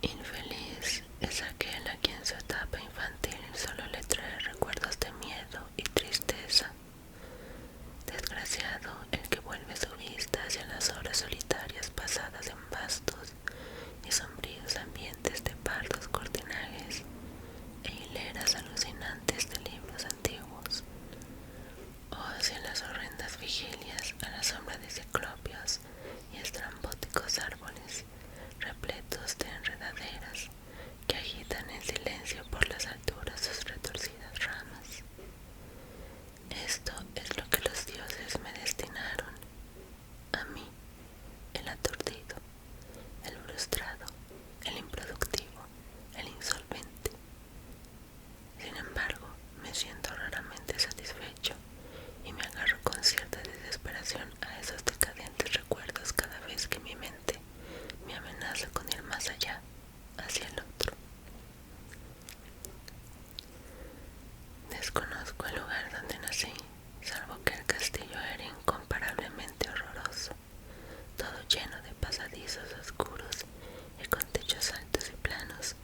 Infeliz es aquel a quien su etapa infantil solo le trae recuerdos de miedo y tristeza. Desgraciado el que vuelve su vista hacia las horas solitarias pasadas en vastos y sombríos ambientes de pardos cortinajes e hileras alucinantes de libros antiguos, o hacia las horrendas vigilias a la sombra de ciclopios y estrambóticos árboles repletos de enredaderas que agitan en silencio por las alturas sus retorcidas ramas. Esto es lo que los dioses me destinaron, a mí, el aturdido, el frustrado, el improductivo, el insolvente. Sin embargo, me siento raramente satisfecho y me agarro con cierta desesperación a esos decadentes recuerdos cada vez que mi mente me amenaza con ir más allá, hacia el otro. Desconozco el lugar donde nací, salvo que el castillo era incomparablemente horroroso, todo lleno de pasadizos oscuros y con techos altos y planos,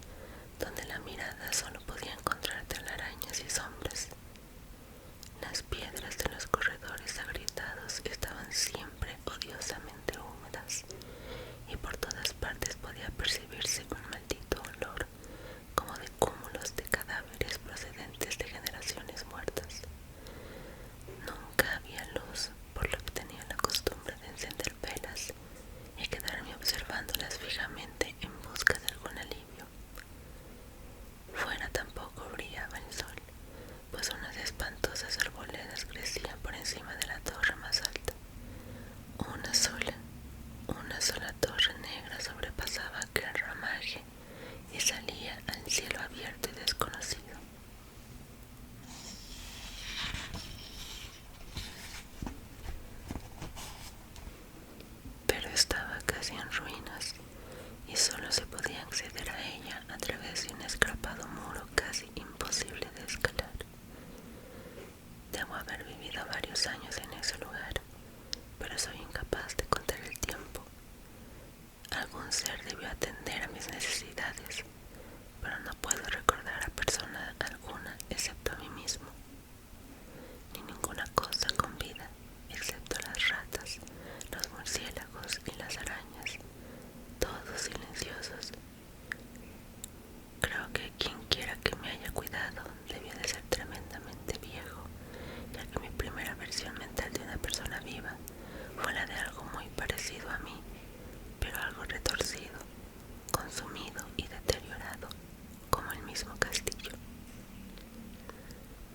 donde la mirada solo podía encontrar telarañas y sombras. Las piedras de los corredores agrietados estaban siempre odiosamente húmedas, y por todas partes podía percibirse un maldito olor, como de cúmulos de cadáveres procedentes de generaciones muertas. Nunca había luz, por lo que tenía la costumbre de encender velas y quedarme observándolas fijamente en busca de algún alivio. Fuera tampoco brillaba el sol, pues unas espantosas arboledas crecían por encima de la torre más alta. Una sola torre negra sobrepasaba aquel ramaje y salía al cielo abierto y desconocido. Pero estaba casi en ruinas y solo se podía acceder a ella a través de un escarpado muro casi imposible de escalar. Debo haber vivido varios años en ese lugar, pero soy incapaz de contar el tiempo. Algún ser debió atender a mis necesidades, pero no puedo recordar a persona alguna excepto a mí mismo, ni ninguna cosa con vida, excepto las ratas, los murciélagos y las arañas, todos silenciosos. Creo que quien quiera que me haya cuidado debió de ser tremendamente viejo, ya que mi primera versión mental de una persona viva fue la de algo muy parecido a mí, pero algo retorcido, consumido y deteriorado, como el mismo castillo.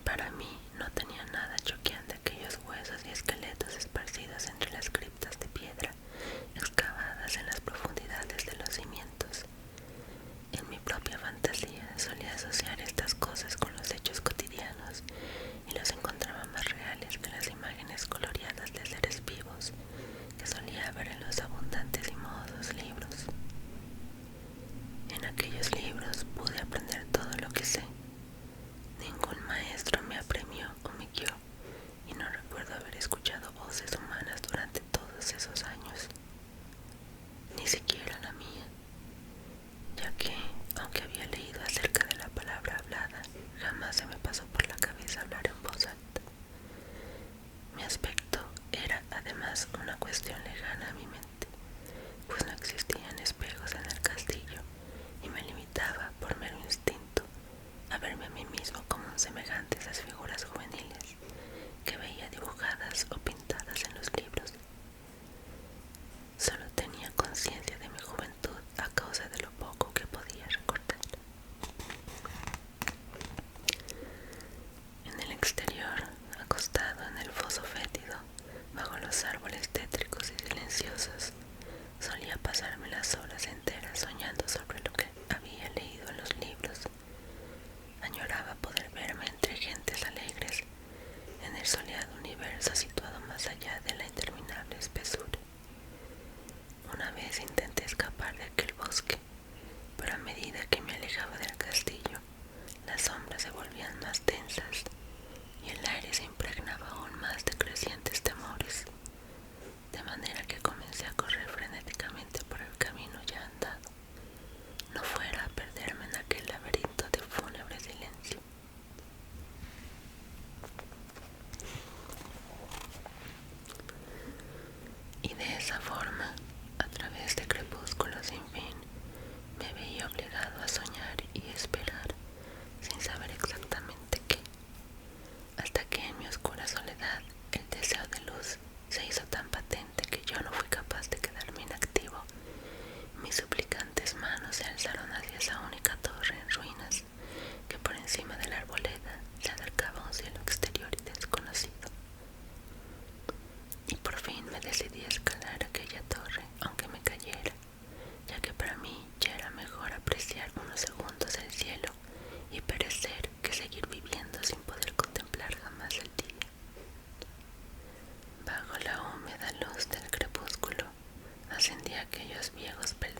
Para mí no tenía nada choqueante aquellos huesos y esqueletos esparcidos entre las criptas de piedra excavadas en las profundidades de los cimientos. En mi propia fantasía solía asociar estas cosas con los hechos cotidianos y los encontraba más reales que las imágenes coloreadas de seres vivos que solía ver en los abundantes y mohosos libros. En aquellos libros pude aprender todo lo que sé. Ningún maestro me apremió o me guió, y no recuerdo haber escuchado voces humanas durante todos esos años, ni siquiera la mía, ya que, aunque había leído acerca de la palabra hablada, jamás se me pasó por la cabeza hablar en voz alta. Mi aspecto era además una cuestión lejana a mi mente, pues no existían espejos en el castillo y me limitaba por mero instinto a verme a mí mismo como un semejante a las figuras juveniles que veía dibujadas o pintadas en los libros. Solo tenía conciencia de mi juventud a causa de lo poco que podía recordar. En el exterior, acostado en el foso fétido, bajo los árboles tétricos y silenciosos, solía pasarme las horas enteras soñando sobre lo que había leído en los libros. Añoraba poder verme entre gentes alegres en el soleado universo situado más allá de la interminable espesura. Una vez intenté escapar de aquel bosque, pero a medida que me alejaba del castillo, las sombras se volvían más densas y el aire se impregnaba aún más de crecientes temores, de manera que comencé a correr frenéticamente por el camino ya andado. No fue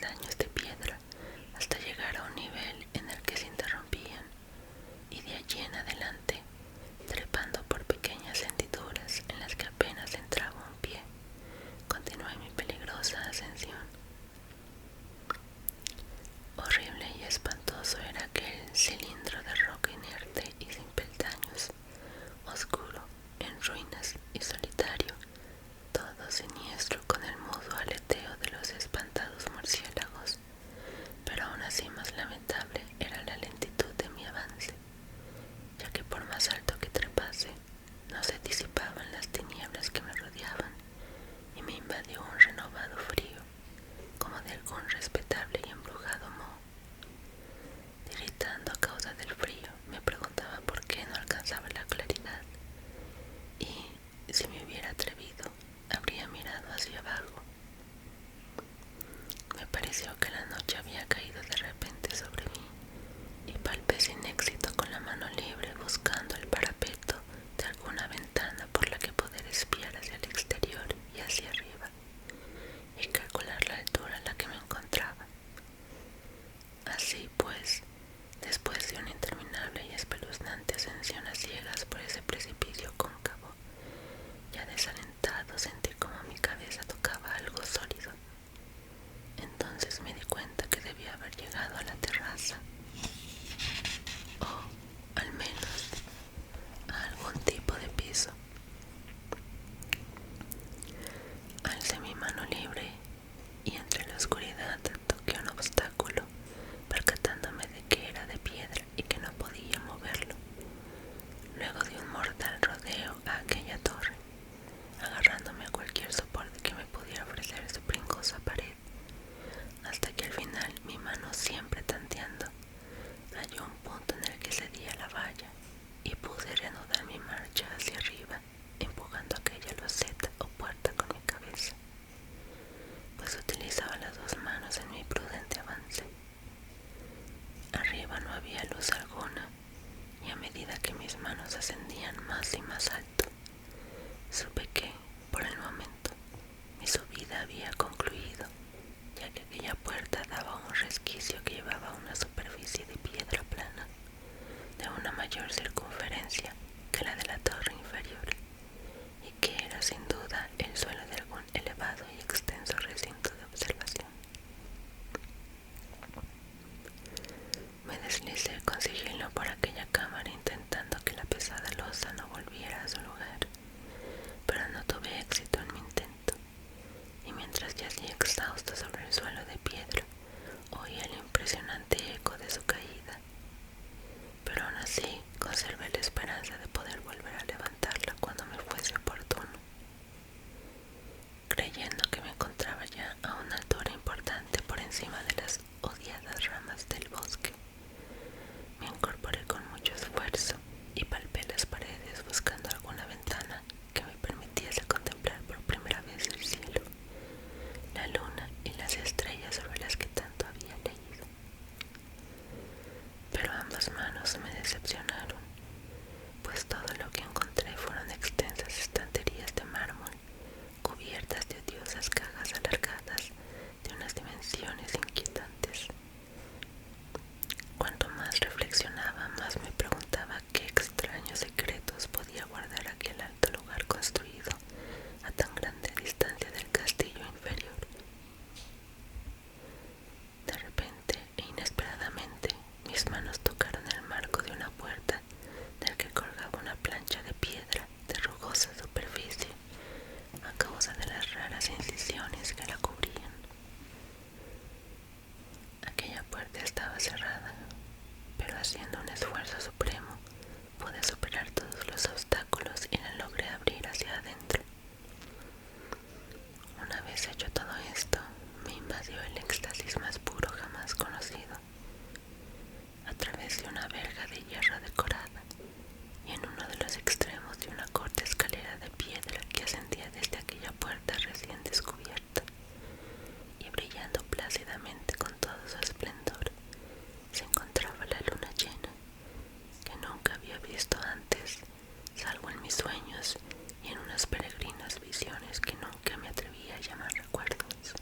peldaños de piedra hasta llegar a un nivel en el que se interrumpían, y de allí en adelante, trepando por pequeñas hendiduras en las que apenas entraba un pie, continué mi peligrosa ascensión. Horrible y espantoso era aquel cilindro de roca inerte y sin peldaños, oscuro, en ruinas y solitario, todo siniestro con el mudo aleteo de los espantados murciélagos, pero aún así más lamentable era la lentitud de mi avance, ya que por más alto que trepase, no se disipaban las tinieblas que me rodeaban, y me invadió un renovado frío, como de algún respetable y embrujado moho. Tiritando a causa del frío, me preguntaba por qué no alcanzaba la claridad, y, si me hubiera atrevido, habría mirado hacia abajo. Me pareció que la noche había caído de repente sobre mí, y palpé sin éxito con la mano libre buscando el parapeto de alguna ventana por la que poder espiar hacia el exterior y hacia arriba, y calcular la altura a la que me encontraba. Así pues, después de una interminable y espeluznante ascensión a ciegas por ese precipicio cóncavo, ya desalentado sentí como mi cabeza tocaba algo sólido. Entonces me di cuenta que debía haber llegado a la terraza, o al menos a algún tipo de piso. Alcé mi mano libre y entre la oscuridad toqué un obstáculo, percatándome de que era de piedra y que no podía moverlo. Luego di un mortal rodeo a aquella torre, agarrándome a cualquier soporte que me pudiera ofrecer su pringosa pared, hasta que al final mi mano, siempre tanteando, halló un punto en el que cedía la valla y pude reanudar mi marcha hacia arriba, empujando aquella loseta o puerta con mi cabeza, pues utilizaba las dos manos en mi prudente avance. Arriba no había luz alguna, y a medida que mis manos ascendían más y más alto, supe que, por el momento, mi subida había concluido, ya que aquella puerta daba un resquicio que llevaba a una superficie de piedra plana, de una mayor circunferencia que la de la torre inferior, y que era sin duda el suelo de algún elevado y extenso recinto de observación. Me deslicé con sigilo por aquella cámara intentando que la pesada losa no volviera a su lugar, pero no tuve éxito en mi intento, y mientras yacía exhausto sobre el suelo de piedra, oí el impresionante eco de su caída, pero aún así conservé la esperanza de poder volver a levantarla cuando me fuese oportuno. Creyendo que me encontraba ya a una altura importante por encima de las odiadas ramas del bosque, me incorporé con mucho esfuerzo y palpé las paredes buscando alguna ventana que me permitiese contemplar por primera vez el cielo, la luna y las estrellas sobre las que tanto había leído. Pero ambas manos me decepcionaron, pues todo lo que encontré fueron extensas estanterías de mármol, cubiertas de odiosas cajas alargadas de unas dimensiones inquietantes. Cuanto más reflexionaba, más me preguntaba qué extraños secretos podía guardar aquel alto lugar construido a tan grande distancia del castillo inferior. De repente e inesperadamente, mis manos tocaron el marco de una puerta del que colgaba una plancha de piedra de rugosa superficie a causa de las raras incisiones que la cubrían. Aquella puerta estaba cerrada, pero haciendo un esfuerzo supremo, pude superar todos los obstáculos y la logré abrir hacia adentro. Una vez hecho todo esto, me invadió el éxtasis más puro jamás conocido. A través de una verja de hierro decorada, y en uno de los extremos de una corta escalera de piedra que ascendía desde aquella puerta recién descubierta, y brillando plácidamente con todo su esplendor, se encontraba la luna llena, que nunca había visto antes, salvo en mis sueños y en unas peregrinas visiones que nunca me atreví a llamar recuerdos.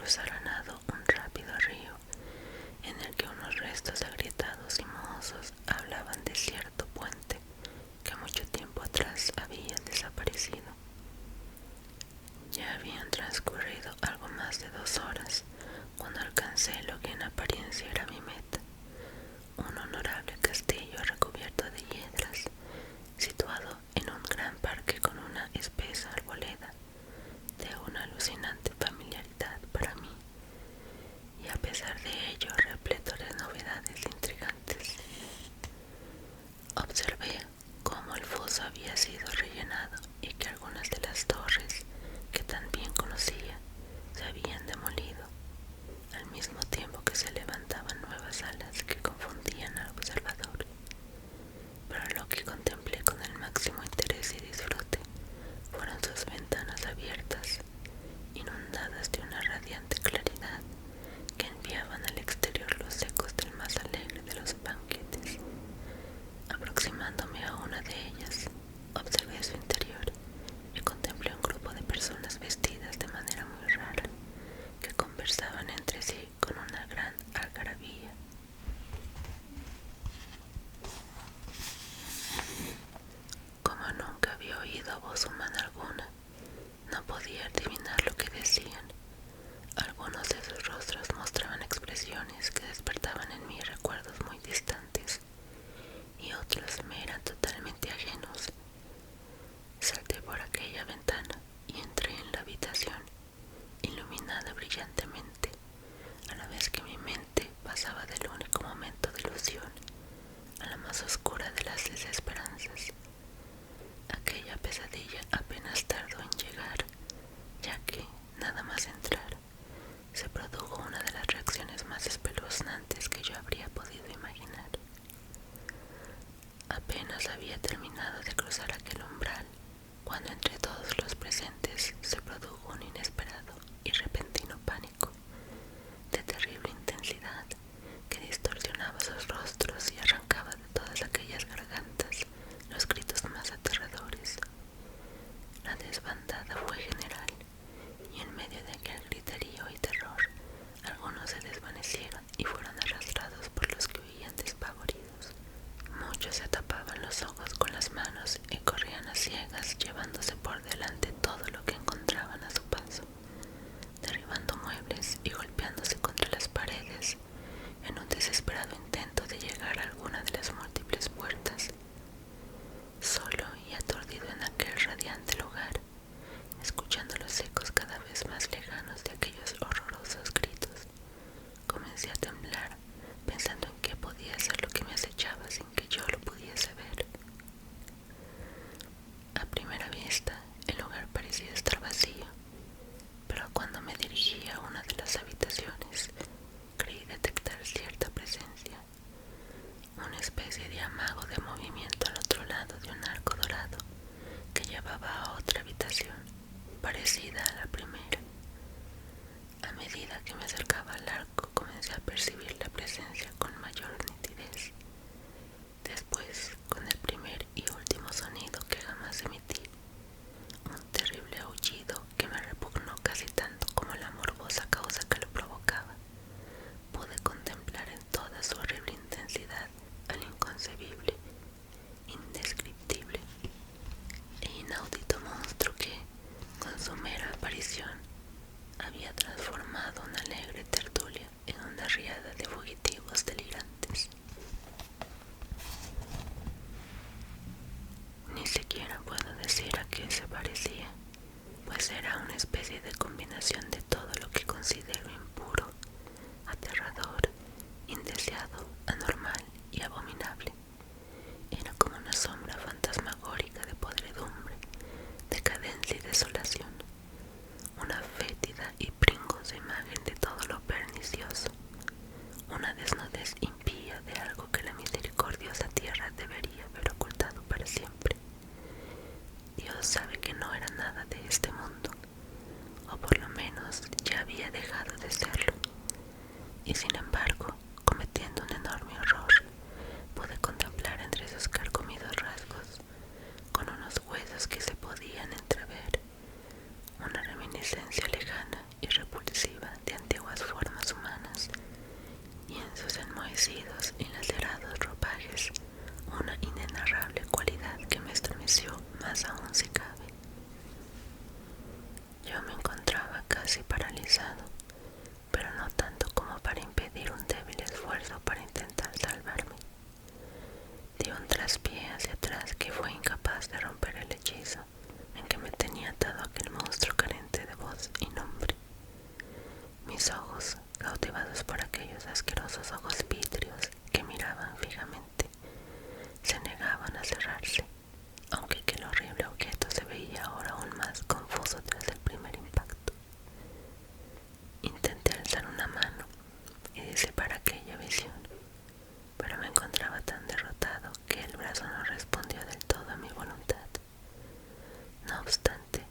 cruzar a nado un rápido río en el que unos restos agrietados y mohosos hablaban de cierto puente que mucho tiempo atrás había desaparecido. Ya habían transcurrido algo más de 2 horas cuando alcancé lo que en apariencia era mi meta, un honorable castillo recubierto de hiedras, situado en un gran parque con una espesa arboleda de una alucinante familiaridad para mí, y a pesar de ello repleto de novedades intrigantes. Observé cómo el foso había sido rellenado y que algunas de las torres que tan bien conocía se habían demolido, al mismo tiempo que se levantaban nuevas alas que confundían al observador. Pero lo que contemplé con el máximo interés y disfrute fueron sus ventanas abiertas, inundadas de una radiante claridad que enviaban al exterior los ecos del más alegre de los banquetes. Aproximándome a una de ellas, observé su interior y contemplé un grupo de personas vestidas de manera muy rara, que conversaban entre sí con una gran algarabía. Como nunca había oído voz humana alguna, no podía adivinar lo que decían. Algunos de sus rostros mostraban expresiones que despertaban en mí recuerdos muy distantes, y otros me eran totalmente ajenos. Salté por aquella ventana y entré en la habitación, iluminada brillantemente, a la vez que mi mente pasaba del único momento de ilusión a la más oscura de las desesperanzas. Aquella pesadilla apenas tardó en llegar, ya que, nada más entrar, se produjo una de las reacciones más espeluznantes que yo habría podido imaginar. Apenas había terminado de cruzar aquel umbral, cuando entre todos los presentes se produjo un inesperado y repentino pánico, de terrible intensidad, que distorsionaba sus rostros y arrancaba de todas aquellas gargantas los gritos más aterradores. La desbandada fue general, y en medio de aquel griterío y terror, algunos se desvanecieron y fueron arrastrados por los que huían despavoridos. Muchos se tapaban los ojos con las manos y corrían a ciegas, llevándose por delante todo lo que encontraban a su paso, derribando muebles y golpeándose contra las paredes en un desesperado intento de llegar a alguna de las múltiples puertas. Solo y aturdido en aquel radiante lugar, escuchando los ecos cada vez más lejanos de aquellos horrorosos gritos, comencé a temblar, pensando en qué podía ser lo que me acechaba sin que yo lo pudiese ver. A primera vista, el lugar parecía estar vacío, pero cuando me dirigí a una de las habitaciones, creí detectar cierta presencia, una especie de amago de movimiento al otro lado de un arco dorado que llevaba a otra habitación, parecida a la primera. A medida que me acercaba al arco, comencé a percibir la presencia con mayor nitidez. Después, con el primer y último sonido que jamás emití, un terrible aullido que me repugnó casi tanto como la morbosa causa que lo provocaba, pude contemplar en toda su horrible intensidad al inconcebible, indescriptible e inaudito monstruo que, con su mera aparición, había transformado una alegre tertulia en una riada de fugitivos delirantes. Ni siquiera puedo decir a qué se parecía, pues era una especie de combinación de todo lo que considero impuro, aterrador, indeseado, anormal y abominable. Era como una sombra fantasmagórica de podredumbre, decadencia y desolación, una fétida y pringosa imagen de todo lo pernicioso, una desnudez impía de algo que la misericordiosa tierra debería haber ocultado para siempre. Dios sabe que no era nada de este mundo, o por lo menos ya había dejado de serlo, y sin embargo, cometiendo un enorme horror, pude contemplar entre sus carcomidos rasgos, con unos huesos que se podían entrever, una reminiscencia lejana y repulsiva de casi paralizado, pero no tanto como para impedir un débil esfuerzo para intentar salvarme. Di un traspié hacia atrás que fue incapaz de romper el hechizo en que me tenía atado aquel monstruo carente de voz y nombre. Mis ojos, cautivados por aquellos asquerosos ojos vítreos que miraban fijamente, se negaban a cerrarse, aunque aquel horrible objeto se veía ahora aún más confuso tras el primer impacto. Intenté alzar una mano y disipar aquella visión, pero me encontraba tan derrotado que el brazo no respondió del todo a mi voluntad. No obstante,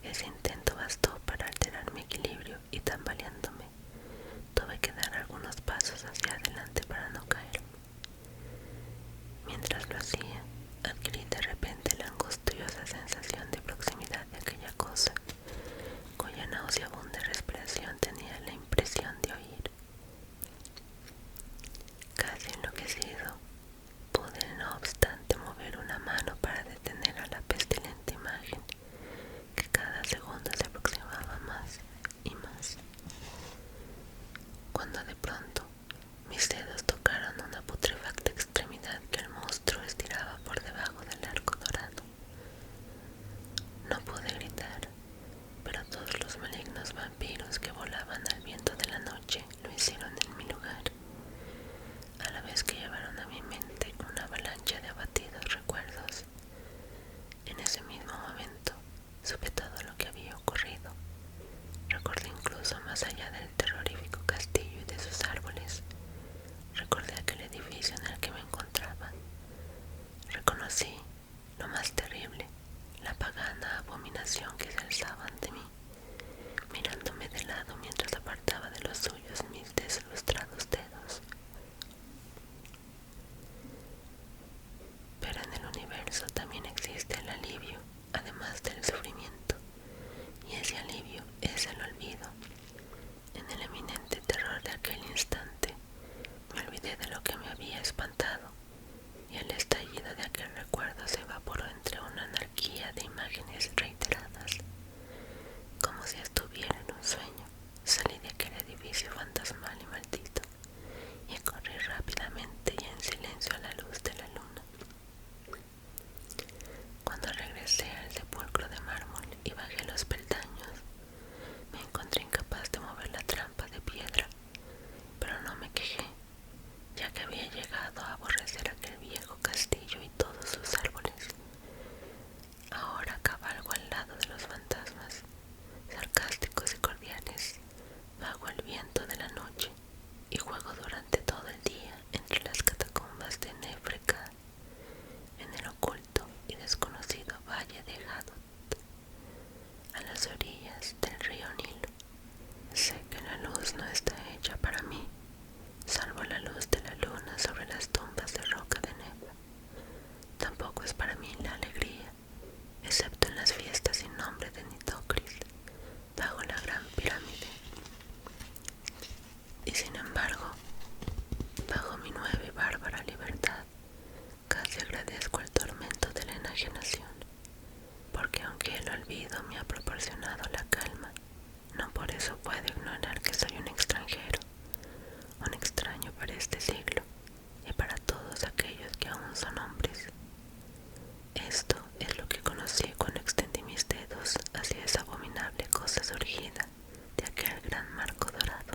ese intento bastó para alterar mi equilibrio y tambaleándome, tuve que dar algunos pasos hacia adelante para no caerme. Mientras lo hacía, adquirí de repente la angustiosa sensación de proximidad de aquella cosa, cuya nauseabunda respiración tenía la impresión de oír. Casi enloquecido, pude no obstante mover una mano para detener a la pestilente imagen que cada segundo se aproximaba más y más, cuando de pronto mis dedos tocaron una putrefacta extremidad que el monstruo estiraba por debajo del arco dorado. No pude gritar, pero todos los malignos vampiros que volaban al viento de la noche lo hicieron en mi lugar, a la vez que llevaron a mi mente una avalancha de abatidos recuerdos. En ese mismo momento supe todo lo que había ocurrido. Recordé incluso más allá del terrorífico castillo y de sus árboles. Recordé aquel edificio en el que me encontraba. Reconocí lo más terrible, la pagana abominación que se alzaba ante mí, mirándome de lado mientras apartaba de los suyos mis deslustrados dedos. Pero en el universo también existe el alivio, además del sufrimiento, y ese alivio es el olvido. En el eminente terror de aquel instante, me olvidé de lo que me había espantado, y el estallido de aquel recuerdo se evaporó entre una anarquía de imágenes reiteradas. Como si estuviera en un sueño, salí de aquel edificio fantasmal y maldito, y corrí rápidamente y en silencio a la luz de la luna. Cuando regresé al sepulcro de mármol y bajé los peldaños, me encontré incapaz de mover la trampa de piedra, pero no me quejé, ya que había llegado a aborrecer aquel viejo castillo y todos sus árboles. Ahora cabalgo al lado de los fantasmas, sarcásticos y cordiales, vago el viento de la noche y juego durante todo el día entre las catacumbas de Nefreka, en el oculto y desconocido valle de Hadot, a las orillas del río Nilo. Sé que la luz no está hecha para mí, salvo la luz de la luna sobre las tumbas de roca de Neva. Tampoco es para mí la alegría, excepto en las fiestas sin nombre de Nitocris, bajo la gran pirámide. Y sin embargo, bajo mi nueva y bárbara libertad, casi agradezco el tormento de la enajenación, porque aunque el olvido me ha proporcionado la calma, no por eso puedo ignorar que soy un extranjero, un extraño para este siglo y para todos aquellos que aún son hombres. Esto es lo que conocí cuando extendí mis dedos hacia esa abominable cosa surgida de aquel gran marco dorado.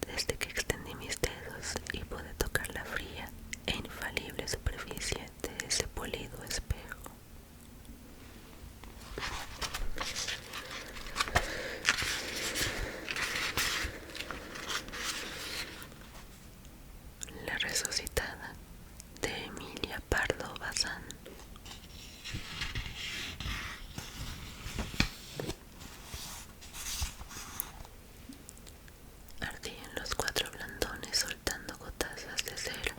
Desde que extendí mis dedos y pude tocar la fría e infalible superficie de ese polido espejo. La resucitada de Emilia Pardo Bazán. Ardían los 4 blandones soltando gotazas de cera.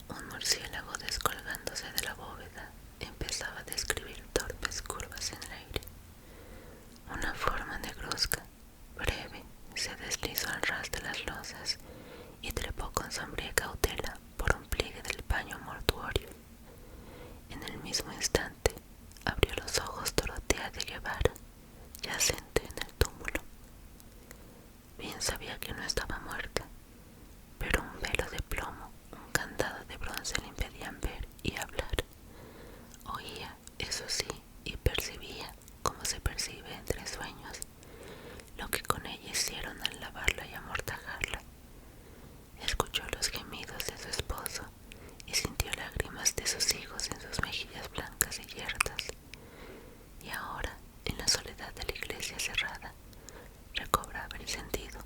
Un murciélago descolgándose de la bóveda empezaba a describir torpes curvas en el aire. Una forma negruzca, breve, se deslizó al ras de las losas y trepó con sombría cautela por un pliegue del paño mortuorio. En el mismo instante abrió los ojos Dorotea de Guevara, yacente en el sabía que no estaba muerta, pero un velo de plomo, un candado de bronce le impedían ver y hablar. Oía, eso sí, y percibía, como se percibe entre sueños, lo que con ella hicieron al lavarla y amortajarla. Escuchó los gemidos de su esposo y sintió lágrimas de sus hijos en sus mejillas blancas y yertas. Y ahora, en la soledad de la iglesia cerrada, recobraba el sentido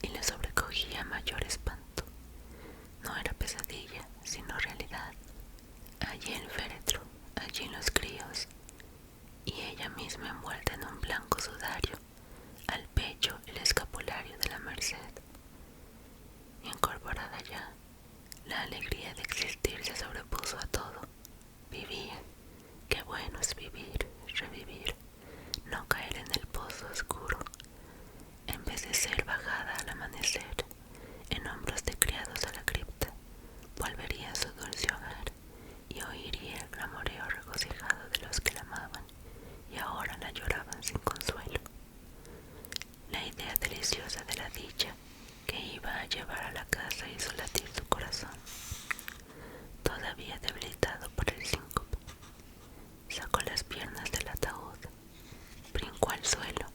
y le sobrecogía mayor espanto. No era pesadilla, sino realidad. Allí el féretro, allí los críos, y ella misma envuelta en un blanco sudario, al pecho el escapulario de la Merced. Incorporada ya, la alegría de existir se sobrepuso a todo. Vivía. Qué bueno es vivir, revivir, no caer en el pozo oscuro. En vez de ser bajada al amanecer, en hombros de criados a la cripta, volvería a su dulce hogar y oiría el clamoreo regocijado de los que la amaban y ahora la lloraban sin consuelo. La idea deliciosa de la dicha que iba a llevar a la casa hizo latir su corazón. Todavía debilitado por el síncope, sacó las piernas del ataúd, brincó al suelo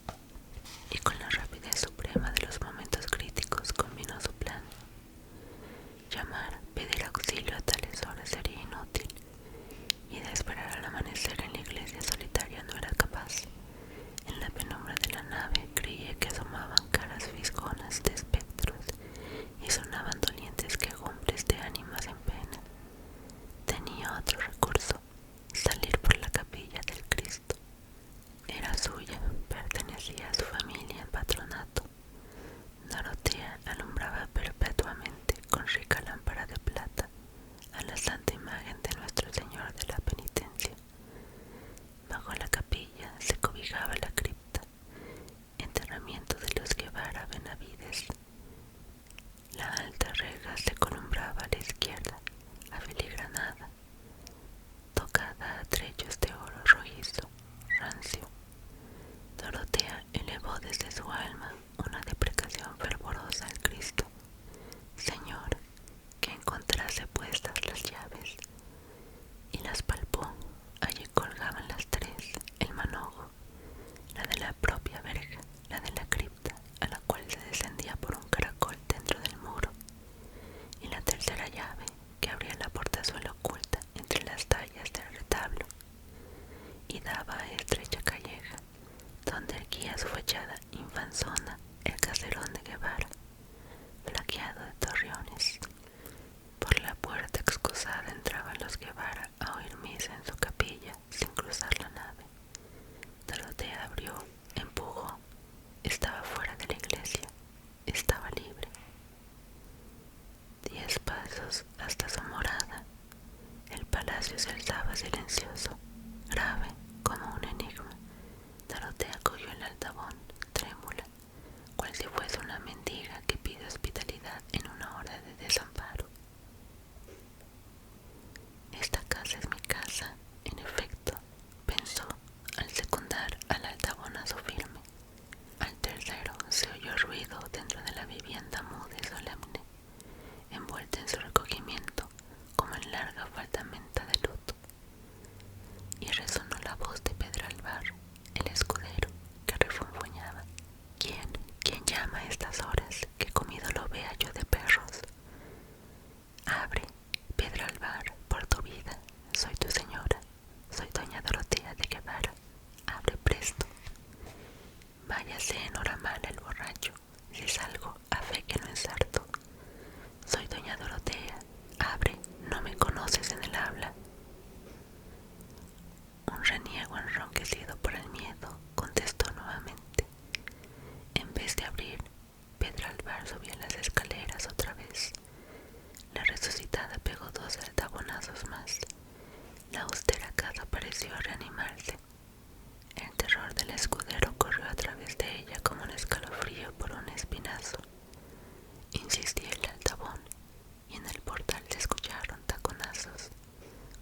y con la rapidez suprema de los momentos críticos combinó su plan. Llamar, pedir auxilio a tales horas sería inútil, y de esperar al amanecer en la iglesia solitaria no era capaz. En la penumbra de la nave creía que asomaban caras fisgonas de espectros y sonaban dolientes quejumbres de ánimas en pena. Tenía otro recurso: salir por la capilla del Cristo. Era suya, pertenecía a su familia en patronato. Dorotea alumbraba perpetuamente con rica lámpara de plata a la santa imagen de Nuestro Señor de la Penitencia. Bajo la capilla se cobijaba la cripta, enterramiento de los Guevara Benavides. La alta reja se columbraba a la izquierda, afiligranada, tocada a trechos de oro rojizo, rancio. Dorotea elevó desde su alma una deprecación fervorosa al Cristo. Señor, que encontrase puestas las llaves, y las palpó. Allí colgaban las tres: el manojo, la de la propia verja, la de la cripta, a la cual se descendía por un caracol dentro del muro, y la tercera llave, que abría la portazuela oculta entre las tallas del retablo, y daba a estrecha calleja, donde erguía su fachada infanzona el caserón de Guevara, flaqueado de torreones. Por la puerta excusada entraban los Guevara a oír misa en su capilla sin cruzar la nave. Dorotea abrió, empujó. Estaba fuera de la iglesia, estaba libre. 10 pasos hasta su morada. El palacio se alzaba silencioso, grave como un enigma. Dorotea cogió el altavón, trémula, cual si fuese una mendiga que pide hospitalidad en una hora de desamparo. Esta casa es mi casa, en efecto, pensó, al secundar al altabonazo firme. Al tercero se oyó ruido dentro de la vivienda muda y solemne, envuelta en su recogimiento como en larga faldamenta de luto, y resonó la voz de Pedralbar, el escudero, que refunfuñaba: ¿Quién llama a estas horas, que comido lo vea yo de perros? Abre, Pedralbar, por tu vida, soy tu señora, soy doña Dorotea de Guevara, abre presto. Váyase en hora mala el borracho, si salgo a fe que no ensarto. Soy doña Dorotea, abre, no me conoces en el habla. Un reniego enronquecido por el miedo contestó nuevamente. En vez de abrir, Pedralbar subió las escaleras otra vez. La resucitada pegó 2 altabonazos más. La austera casa pareció reanimarse. El terror del escudero corrió a través de ella como un escalofrío por un espinazo. Insistía el altavón, y en el portal se escucharon taconazos,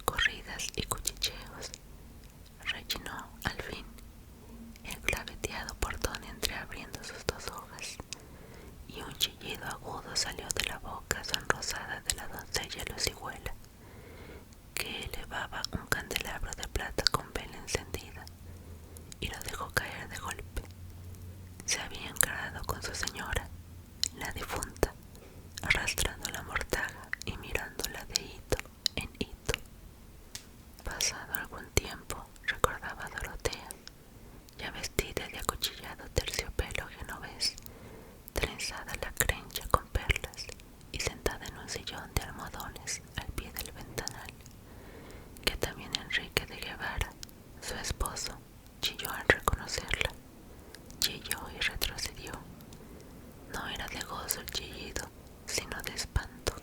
corridas y cuchicheos. Rechinó, al fin, el claveteado salió de la boca sonrosada de la doncella Luciguela, que elevaba un candelabro de plata con vela encendida, y lo dejó caer de golpe. Se había encarado con su señora, la difunta, arrastrando la mortaja y mirándola de hito en hito. Pasado algún tiempo, recordaba Dorotea, ya vestida de acuchillado terciopelo genovés, trenzada la crencha con perlas y sentada en un sillón de almohadones al pie del ventanal, que también Enrique de Guevara, su esposo, chilló al reconocerla. Chilló y retrocedió. No era de gozo el chillido, sino de espanto.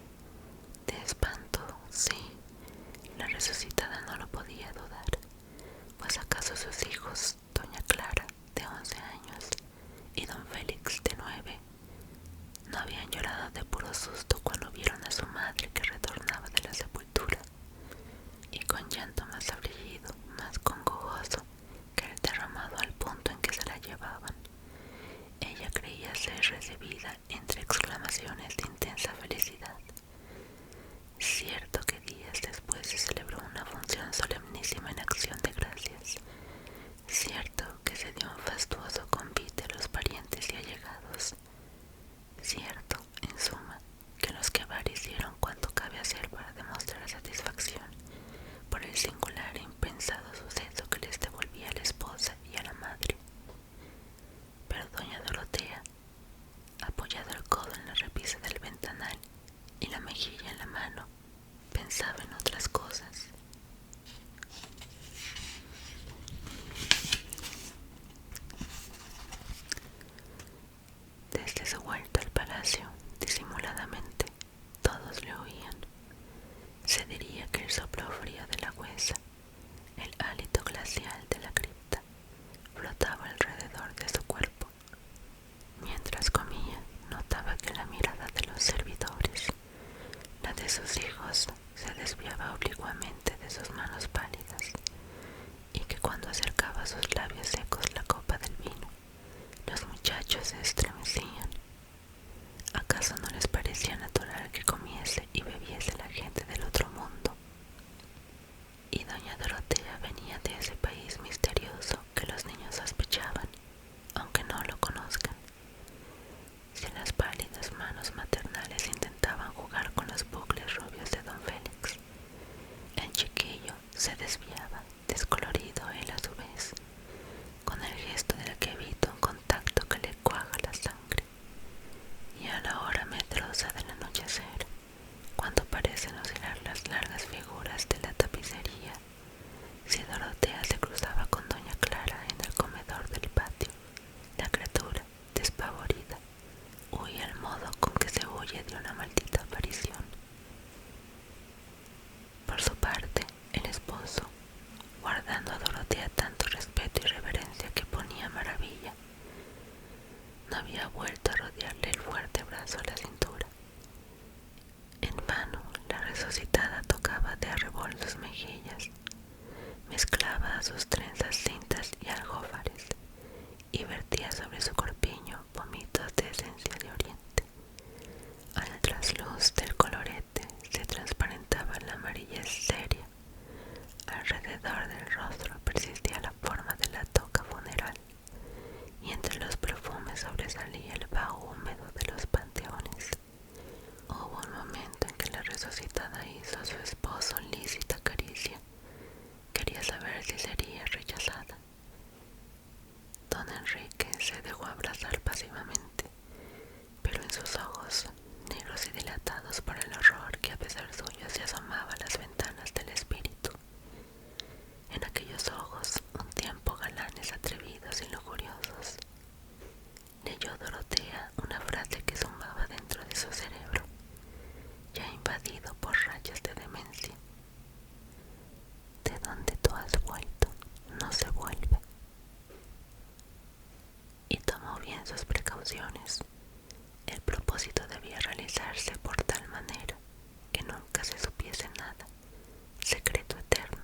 De espanto, sí. La resucitada no lo podía dudar, pues acaso sus hijos, doña Clara, de 11 años, y don Félix, de 9, no habían llorado de puro susto cuando vieron a su madre que retornaba de la sepultura, y con llanto más afligido, más congojoso que el derramado al punto en que se la llevaban. Ella creía ser recibida entre exclamaciones de intensa felicidad. Cierto que días después se celebró una función solemnísima en acción de gracias. Cierto que se dio un fastuoso convite a los parientes y allegados. Cierto, en suma, que los Guevara hicieron cuanto cabe hacer para demostrar satisfacción por el singular e impensado suceso que les devolvía a la esposa y a la madre. Pero doña Dorotea, apoyado el codo en la repisa del ventanal y la mejilla en la mano, pensaba en otras cosas. Desde su vuelta al palacio, disimuladamente, todos le oían. Se diría que el soplo frío de la huesa, el hálito glacial de la cripta, flotaba alrededor de su cuerpo. Mientras comía, notaba que la mirada de los servidores, la de sus hijos, se desviaba oblicuamente de sus manos pálidas, y que cuando acercaba a sus labios secos la copa del vino, los muchachos se estremecían. ¿Acaso no les parecía natural que comiese y bebiese la gente del otro mundo? Y doña Dorotea venía de ese país misterioso que los niños sospechaban, aunque no lo conozcan. Si las pálidas manos maternales intentaban jugar con los bucles rubios de don Félix, el chiquillo se desviaba, descolorido él a su vez, con el gesto del que evita un contacto que le cuaja la sangre. Y a la hora medrosa del anochecer, cuando parecen oscilar las largas figuras de la tapicería, si Dorotea se cruzaba con doña Clara en el comedor del patio, la criatura, despavorida, huía al modo con que se huye de una maldita aparición. Por su parte, el esposo, guardando a Dorotea tanto respeto y reverencia que ponía maravilla, no había vuelto a rodearle el fuerte brazo a la cintura. En vano la resucitada tocaba de arrebol sus mejillas, mezclaba a sus trenzas cintas y aljófares, y vertía sobre su corpiño vómitos de esencia de oriente. A la trasluz del colorete se transparentaba la amarillez seria. Alrededor del rostro persistía la forma de la toca funeral, y entre los perfumes sobresalía el vaho húmedo de los panteones. Hubo un momento en que la resucitada hizo a su esposo lícita caricia. Quería saber si sería rechazada. Don Enrique se dejó abrazar pasivamente, pero en sus ojos, negros y dilatados por el horror que a pesar suyo se asomaba a las ventanas del espíritu, en aquellos ojos un tiempo galanes, atrevidos y lujuriosos, leyó Dorotea una frase que zumbaba dentro de su cerebro, ya invadido por rayas de demencia: de donde tú has vuelto no se vuelve. Y tomó bien sus precauciones. El propósito debía realizarse por tal manera que nunca se supiese nada, secreto eterno.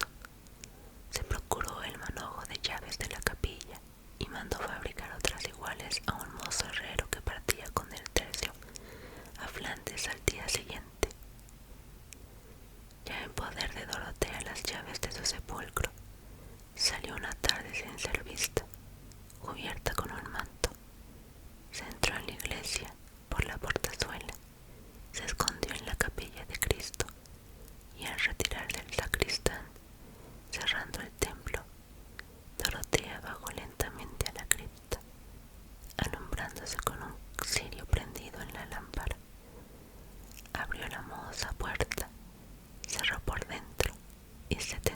Se procuró el manojo de llaves de la capilla y mandó fabricar otras iguales a un mozo herrero que partía con el tercio a Flandes se te